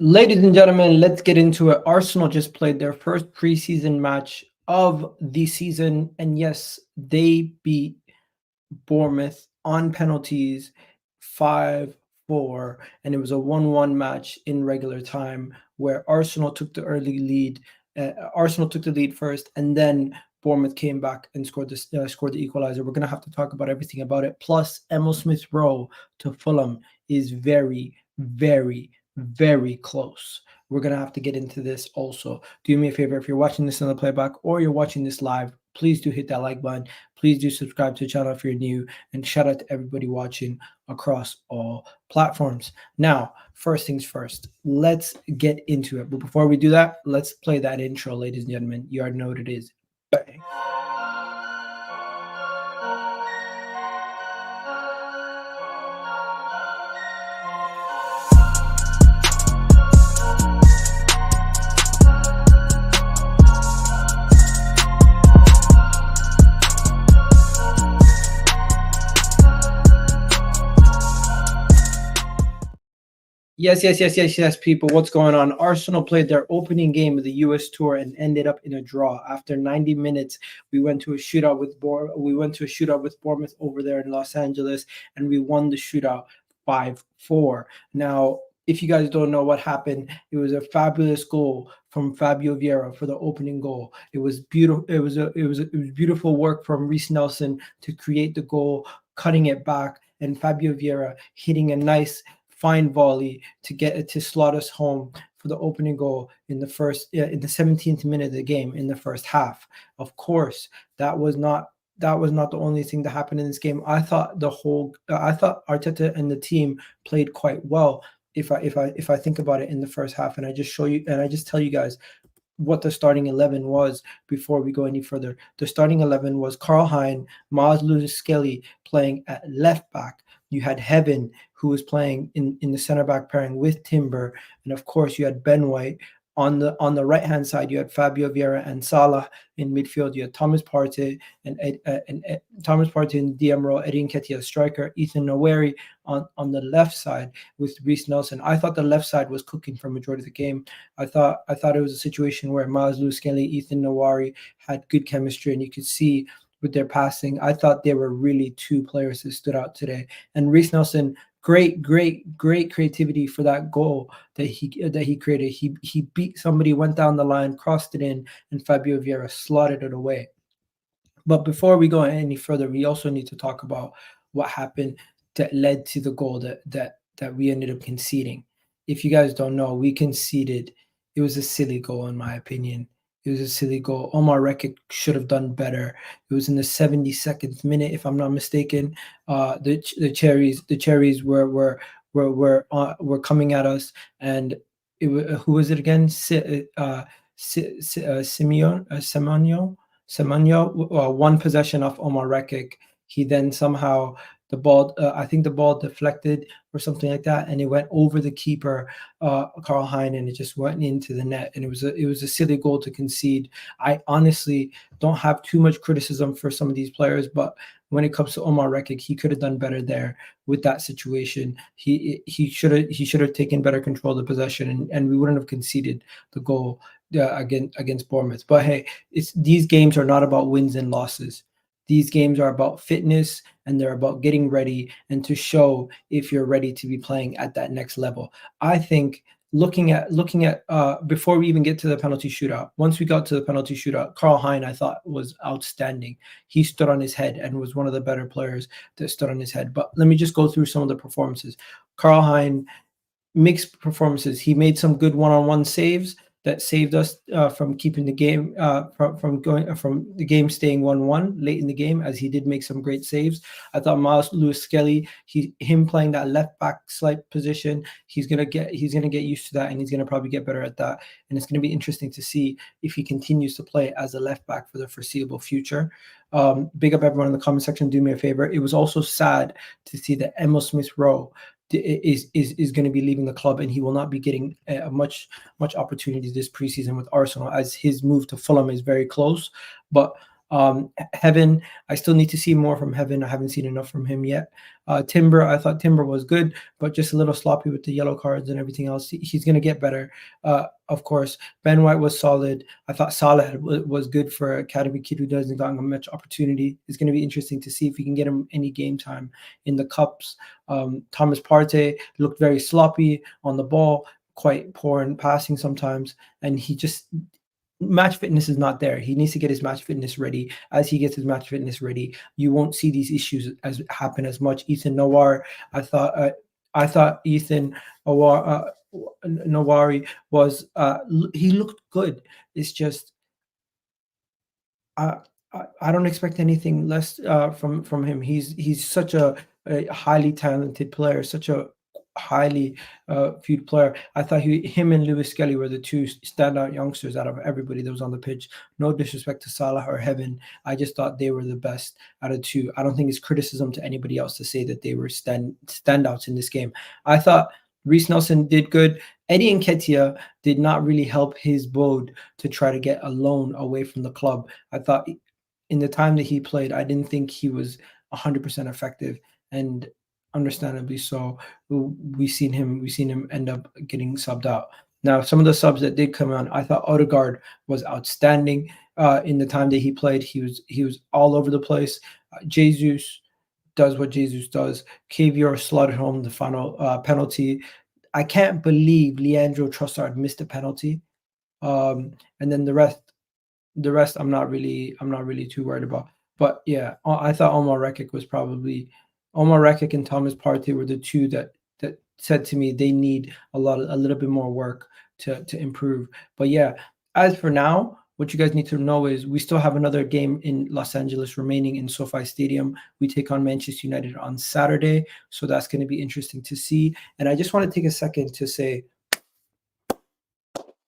Ladies and gentlemen, let's get into it. Arsenal just played their first preseason match of the season, and yes, they beat Bournemouth on penalties 5-4, and it was a 1-1 match in regular time where Arsenal took the early lead. Arsenal took the lead first, and then Bournemouth came back and scored the equalizer. We're going to have to talk about everything about it. Plus, Emil Smith Rowe to Fulham is very, very, very close. We're going to have to get into this also. Do me a favor, if you're watching this on the playback or you're watching this live, please do hit that like button. Please do subscribe to the channel if you're new, and shout out to everybody watching across all platforms. Now, first things first, let's get into it. But before we do that, let's play that intro, ladies and gentlemen. You already know what it is. Bang. Yes, people. What's going on? Arsenal played their opening game of the U.S. tour and ended up in a draw. After 90 minutes, we went to a shootout with Bournemouth over there in Los Angeles, and we won the shootout 5-4. Now, if you guys don't know what happened, it was a fabulous goal from Fabio Vieira for the opening goal. It was beautiful. It was beautiful work from Reece Nelson to create the goal, cutting it back, and Fabio Vieira hitting a nice fine volley to slot us home for the opening goal in the 17th minute of the game in the first half. Of course, that was not the only thing that happened in this game. I thought Arteta and the team played quite well. If I think about it in the first half, and I just tell you guys what the starting 11 was before we go any further. The starting 11 was Karl Hein, Miles Lewis-Skelly playing at left back. You had Heaven, who was playing in the center back pairing with Timber, and of course you had Ben White. On the right hand side, you had Fabio Vieira and Salah. In midfield, you had Thomas Partey and DM Rowe, Eddie Nketiah striker, Ethan Nwaneri on the left side with Reece Nelson. I thought the left side was cooking for majority of the game. I thought it was a situation where Miles Lewis-Skelly, Ethan Nwaneri had good chemistry, and you could see with their passing. I thought they were really two players that stood out today. And Reece Nelson, great creativity for that goal that he created. He beat somebody, went down the line, crossed it in, and Fabio Vieira slotted it away. But before we go any further, we also need to talk about what happened that led to the goal that we ended up conceding. If you guys don't know, we conceded. It was a silly goal, in my opinion. It was a silly goal. Omar Rekik should have done better. It was in the 72nd minute, if I'm not mistaken. The cherries were coming at us, and who was it again? Semenyo, one possession off Omar Rekik. He then somehow I think the ball deflected or something like that, and it went over the keeper, Karl Hein, and it just went into the net. And it was a silly goal to concede. I honestly don't have too much criticism for some of these players, but when it comes to Omar Rekik, he could have done better there with that situation. He should have taken better control of the possession, and we wouldn't have conceded the goal against Bournemouth. But hey, these games are not about wins and losses. These games are about fitness, and they're about getting ready and to show if you're ready to be playing at that next level. I think looking at before we even get to the penalty shootout, once we got to the penalty shootout, Karl Hein, I thought, was outstanding. He stood on his head and was one of the better players that stood on his head. But let me just go through some of the performances. Karl Hein, mixed performances. He made some good one-on-one saves that saved us from keeping the game from the game staying 1-1 late in the game, as he did make some great saves. I thought Miles Lewis-Skelly, him playing that left back slight position, he's gonna get used to that, and he's gonna probably get better at that. And it's gonna be interesting to see if he continues to play as a left back for the foreseeable future. Big up everyone in the comment section. Do me a favor. It was also sad to see that Emil Smith Rowe is going to be leaving the club, and he will not be getting much opportunity this preseason with Arsenal, as his move to Fulham is very close. But Heaven, I still need to see more from Heaven. I haven't seen enough from him yet. Timber, I thought Timber was good, but just a little sloppy with the yellow cards and everything else. He's going to get better, of course. Ben White was solid. I thought Salah was good for academy kid who doesn't got much opportunity. It's going to be interesting to see if we can get him any game time in the cups. Thomas Partey looked very sloppy on the ball, quite poor in passing sometimes, and he just match fitness is not there. He needs to get his match fitness ready. As he gets his match fitness ready, you won't see these issues as happen as much. Ethan Noir, I thought Ethan Nawari was he looked good. It's just I, I don't expect anything less from him. He's such a highly talented player, such a highly viewed player. I thought him and Lewis Skelly were the two standout youngsters out of everybody that was on the pitch. No disrespect to Salah or Heaven, I just thought they were the best out of two. I don't think it's criticism to anybody else to say that they were standouts in this game. I thought Reece Nelson did good. Eddie Nketiah did not really help his boat to try to get a loan away from the club. I thought in the time that he played, I didn't think he was 100% effective, and understandably so. We seen him end up getting subbed out. Now, some of the subs that did come on, I thought Odegaard was outstanding in the time that he played. He was all over the place. Jesus does what Jesus does. KVR slotted home the final penalty. I can't believe Leandro Trossard missed a penalty. And then the rest I'm not really too worried about. But yeah, I thought Omar Rekik and Thomas Partey were the two that said to me they need a little bit more work to improve. But yeah, as for now, what you guys need to know is we still have another game in Los Angeles remaining in SoFi Stadium. We take on Manchester United on Saturday, so that's going to be interesting to see. And I just want to take a second to say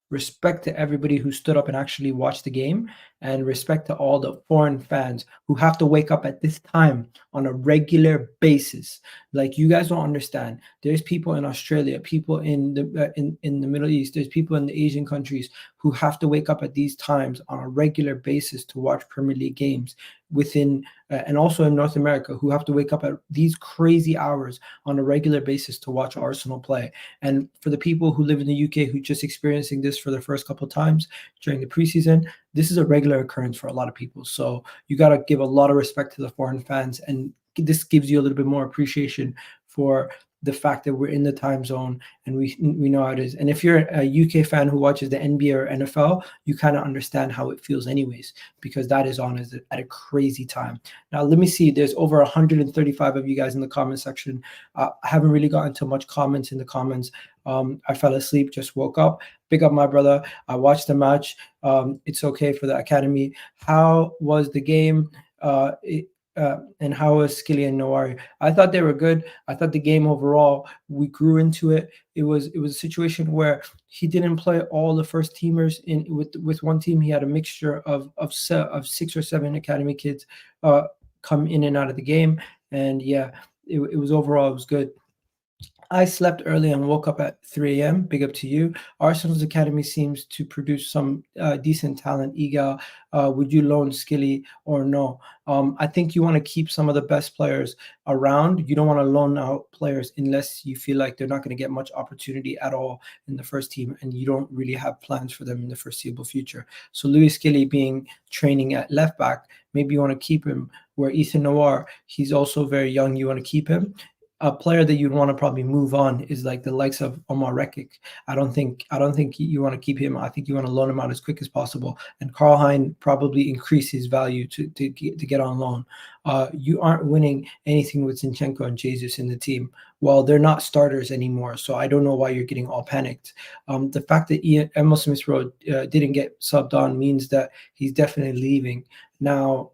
respect to everybody who stood up and actually watched the game, and respect to all the foreign fans who have to wake up at this time on a regular basis. Like, you guys don't understand. There's people in Australia, people in the Middle East, there's people in the Asian countries who have to wake up at these times on a regular basis to watch Premier League games within and also in North America, who have to wake up at these crazy hours on a regular basis to watch Arsenal play. And for the people who live in the UK who just experiencing this for the first couple of times during the preseason, this is a regular occurrence for a lot of people. So you got to give a lot of respect to the foreign fans, and this gives you a little bit more appreciation for the fact that we're in the time zone and we know how it is. And if you're a UK fan who watches the NBA or NFL, you kind of understand how it feels anyways, because that is on at a crazy time. Now, let me see. There's over 135 of you guys in the comment section. I haven't really gotten to much comments in the comments. I fell asleep, just woke up. Big up my brother. I watched the match. It's okay for the academy. How was the game? And how was Skilly and Noari? I thought they were good. I thought the game overall, we grew into it. It was a situation where he didn't play all the first teamers in with one team. He had a mixture of 6 or 7 academy kids come in and out of the game. And yeah, it was overall, it was good. I slept early and woke up at 3 a.m. Big up to you. Arsenal's academy seems to produce some decent talent. Egal, would you loan Skilly or no? I think you want to keep some of the best players around. You don't want to loan out players unless you feel like they're not going to get much opportunity at all in the first team, and you don't really have plans for them in the foreseeable future. So Louis Skilly being training at left back, maybe you want to keep him. Where Ethan Noir, he's also very young. You want to keep him. A player that you'd want to probably move on is like the likes of Omar Rekik. I don't think you want to keep him. I think you want to loan him out as quick as possible. And Karl Hein probably increase his value to get on loan. You aren't winning anything with Zinchenko and Jesus in the team. Well, they're not starters anymore, so I don't know why you're getting all panicked. The fact that Emil Smith-Rowe didn't get subbed on means that he's definitely leaving. Now,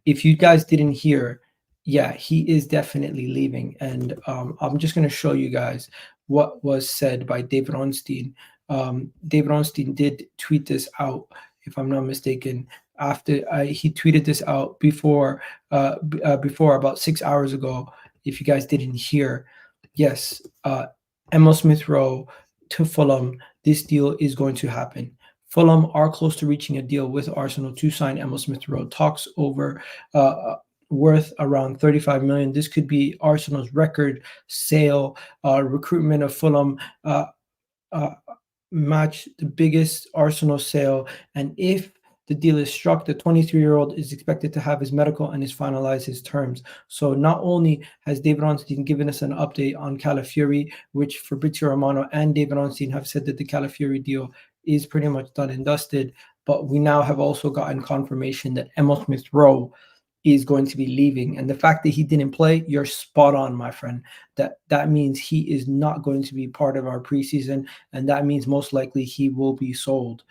if you guys didn't hear, yeah, he is definitely leaving. And I'm just going to show you guys what was said by David Ornstein. David Ornstein did tweet this out, if I'm not mistaken. After he tweeted this out before about 6 hours ago. If you guys didn't hear, yes, Emil Smith-Rowe to Fulham. This deal is going to happen. Fulham are close to reaching a deal with Arsenal to sign Emil Smith Rowe. Talks over worth around 35 million. This could be Arsenal's record sale. Recruitment of Fulham uh, match the biggest Arsenal sale. And if the deal is struck, the 23-year-old is expected to have his medical and is finalized his terms. So not only has David Ornstein given us an update on Calafiori, which Fabrizio Romano and David Ornstein have said that the Calafiori deal is pretty much done and dusted, but we now have also gotten confirmation that Emil Smith Rowe is going to be leaving. And the fact that he didn't play, you're spot on, my friend. That means he is not going to be part of our preseason, and that means most likely he will be sold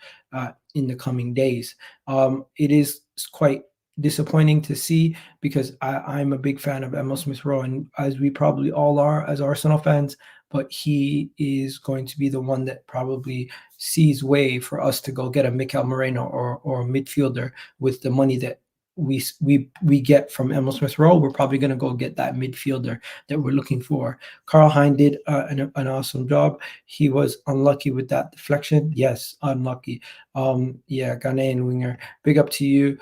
in the coming days. It is quite disappointing to see because I'm a big fan of Emil Smith Rowe, and as we probably all are as Arsenal fans, but he is going to be the one that probably sees way for us to go get a Mikel Moreno or a midfielder with the money that we get from Emil Smith Rowe. We're probably going to go get that midfielder that we're looking for. Karl Hein did an awesome job. He was unlucky with that deflection. Yes, unlucky. Yeah, Ghanaian winger. Big up to you.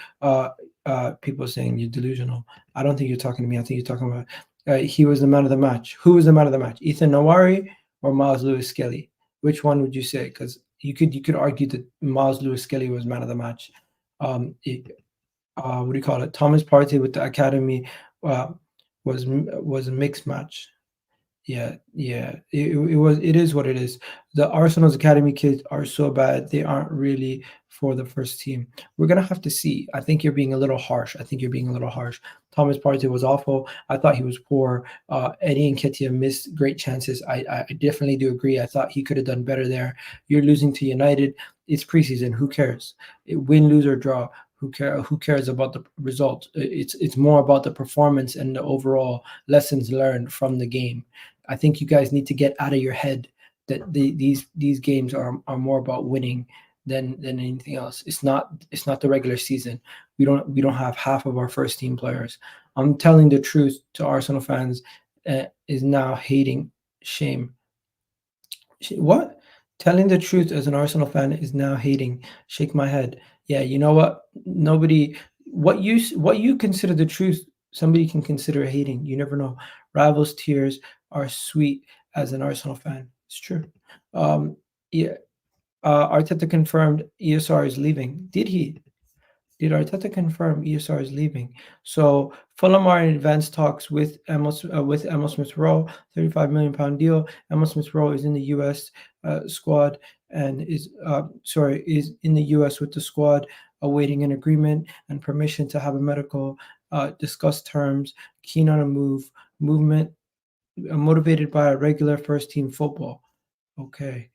People saying you're delusional. I don't think you're talking to me. I think you're talking about he was the man of the match. Who was the man of the match? Ethan Nawari or Miles Lewis Skelly? Which one would you say? Because you could argue that Miles Lewis Skelly was man of the match. What do you call it? Thomas Partey with the academy was a mixed match. Yeah, yeah. It is what it is. The Arsenal's academy kids are so bad, they aren't really for the first team. We're gonna have to see. I think you're being a little harsh. I think you're being a little harsh. Thomas Partey was awful. I thought he was poor. Eddie Nketiah missed great chances. I definitely do agree. I thought he could have done better there. You're losing to United. It's preseason. Who cares? Win, lose, or draw. Who cares about the result? It's more about the performance and the overall lessons learned from the game. I think you guys need to get out of your head that these games are more about winning than anything else. It's not the regular season. We don't have half of our first team players. I'm telling the truth to Arsenal fans. Is now hating. Shame. What? Telling the truth as an Arsenal fan is now hating. Shake my head. Yeah, you know what? Nobody. What you consider the truth, somebody can consider hating. You never know. Rivals' tears are sweet as an Arsenal fan. It's true. Yeah. Arteta confirmed ESR is leaving. Did he? Did Arteta confirm ESR is leaving? So Fulham are in advanced talks with Emil Smith Rowe, £35 million deal. Emil Smith Rowe is in the US squad and is in the US with the squad, awaiting an agreement and permission to have a medical, discuss terms, keen on a movement, motivated by a regular first team football. Okay.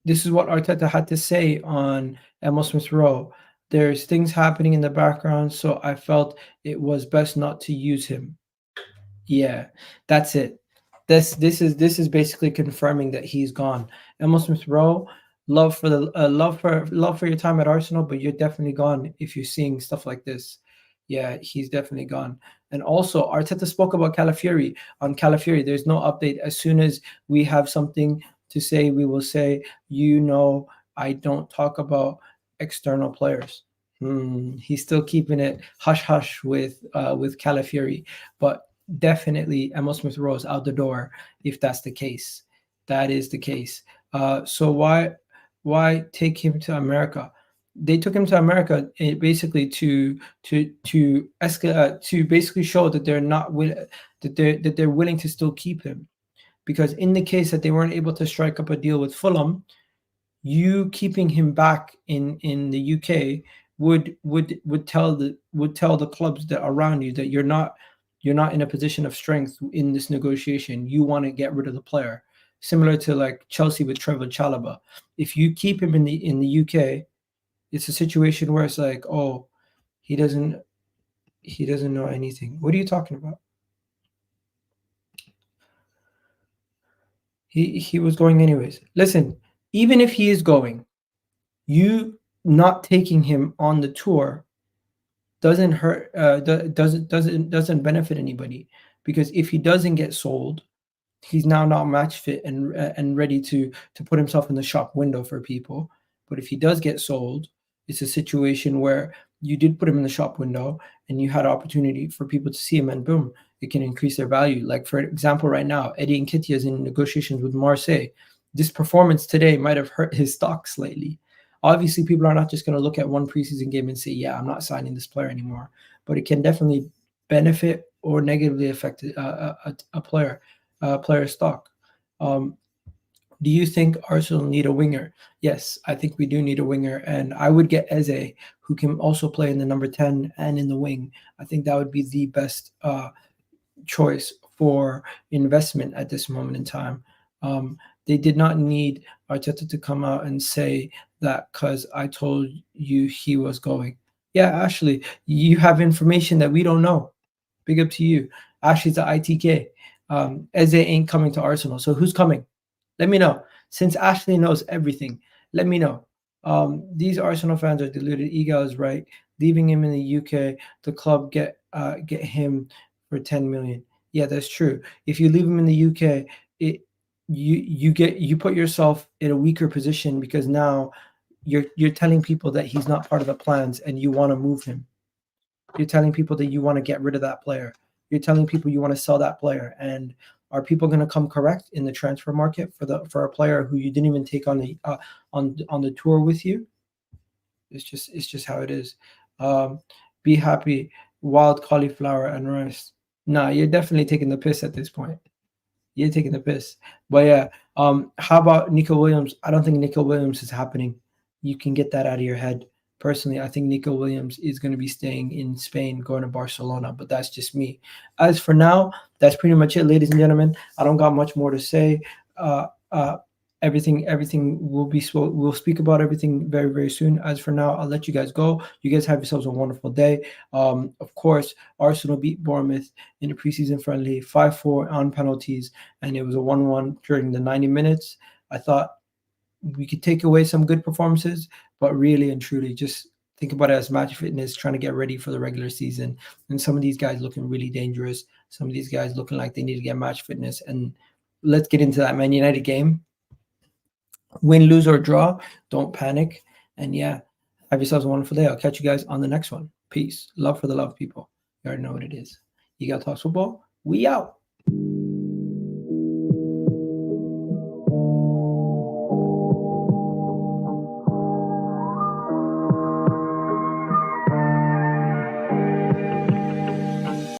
This is what Arteta had to say on Emil Smith Rowe. There's things happening in the background, so I felt it was best not to use him. Yeah, that's it. This is basically confirming that he's gone. Emil Smith Rowe, love for your time at Arsenal, but you're definitely gone if you're seeing stuff like this. Yeah, he's definitely gone. And also, Arteta spoke about Calafiori. On Calafiori, there's no update. As soon as we have something to say, we will say. I don't talk about external players. He's still keeping it hush hush with Calafiori, but definitely Emil Smith Rowe out the door if that's the case. That is the case. So why take him to America? They took him to America basically to basically show that they're willing to still keep him, because in the case that they weren't able to strike up a deal with Fulham, you keeping him back in the UK would tell the clubs that around you that you're not in a position of strength in this negotiation. You want to get rid of the player, similar to like Chelsea with Trevor Chalobah. If you keep him in the UK, it's a situation where it's like, oh, he doesn't know anything. What are you talking about? He was going anyways. Listen, even if he is going, you not taking him on the tour doesn't hurt. Doesn't benefit anybody, because if he doesn't get sold, he's now not match fit and ready to put himself in the shop window for people. But if he does get sold, it's a situation where you did put him in the shop window and you had opportunity for people to see him, and boom, it can increase their value. Like for example, right now, Eddie Nketiah is in negotiations with Marseille. This performance today might have hurt his stock slightly. Obviously, people are not just going to look at one preseason game and say, "Yeah, I'm not signing this player anymore." But it can definitely benefit or negatively affect player's stock. Um, do you think Arsenal need a winger? Yes, I think we do need a winger, and I would get Eze, who can also play in the number 10 and in the wing. I think that would be the best choice for investment at this moment in time. They did not need Arteta to come out and say that because I told you he was going. Yeah, Ashley, you have information that we don't know. Big up to you. Ashley's at ITK. Eze ain't coming to Arsenal. So who's coming? Let me know. Since Ashley knows everything, let me know. These Arsenal fans are deluded. Egal is right. Leaving him in the UK, the club get him for 10 million. Yeah, that's true. If you leave him in the UK, it you put yourself in a weaker position because now you're telling people that he's not part of the plans and you want to move him. You're telling people that you want to get rid of that player. You're telling people you want to sell that player. And are people going to come correct in the transfer market for a player who you didn't even take on the tour with you? It's just how it is. Um, be happy, wild cauliflower and rice. Nah, you're definitely taking the piss at this point. You're taking the piss. But yeah, how about Nico Williams? I don't think Nico Williams is happening. You can get that out of your head. Personally, I think Nico Williams is going to be staying in Spain, going to Barcelona, but that's just me. As for now, that's pretty much it, ladies and gentlemen. I don't got much more to say. Uh, uh, everything we'll speak about everything very, very soon. As for now, I'll let you guys go. You guys have yourselves a wonderful day. Of course, Arsenal beat Bournemouth in the preseason friendly 5-4 on penalties, and it was a 1-1 during the 90 minutes. I thought we could take away some good performances, but really and truly just think about it as match fitness, trying to get ready for the regular season. And some of these guys looking really dangerous. Some of these guys looking like they need to get match fitness. And let's get into that Man United game. Win, lose, or draw, don't panic. And yeah, have yourselves a wonderful day. I'll catch you guys on the next one. Peace. Love for the love, people. You already know what it is. You got to talk football. We out.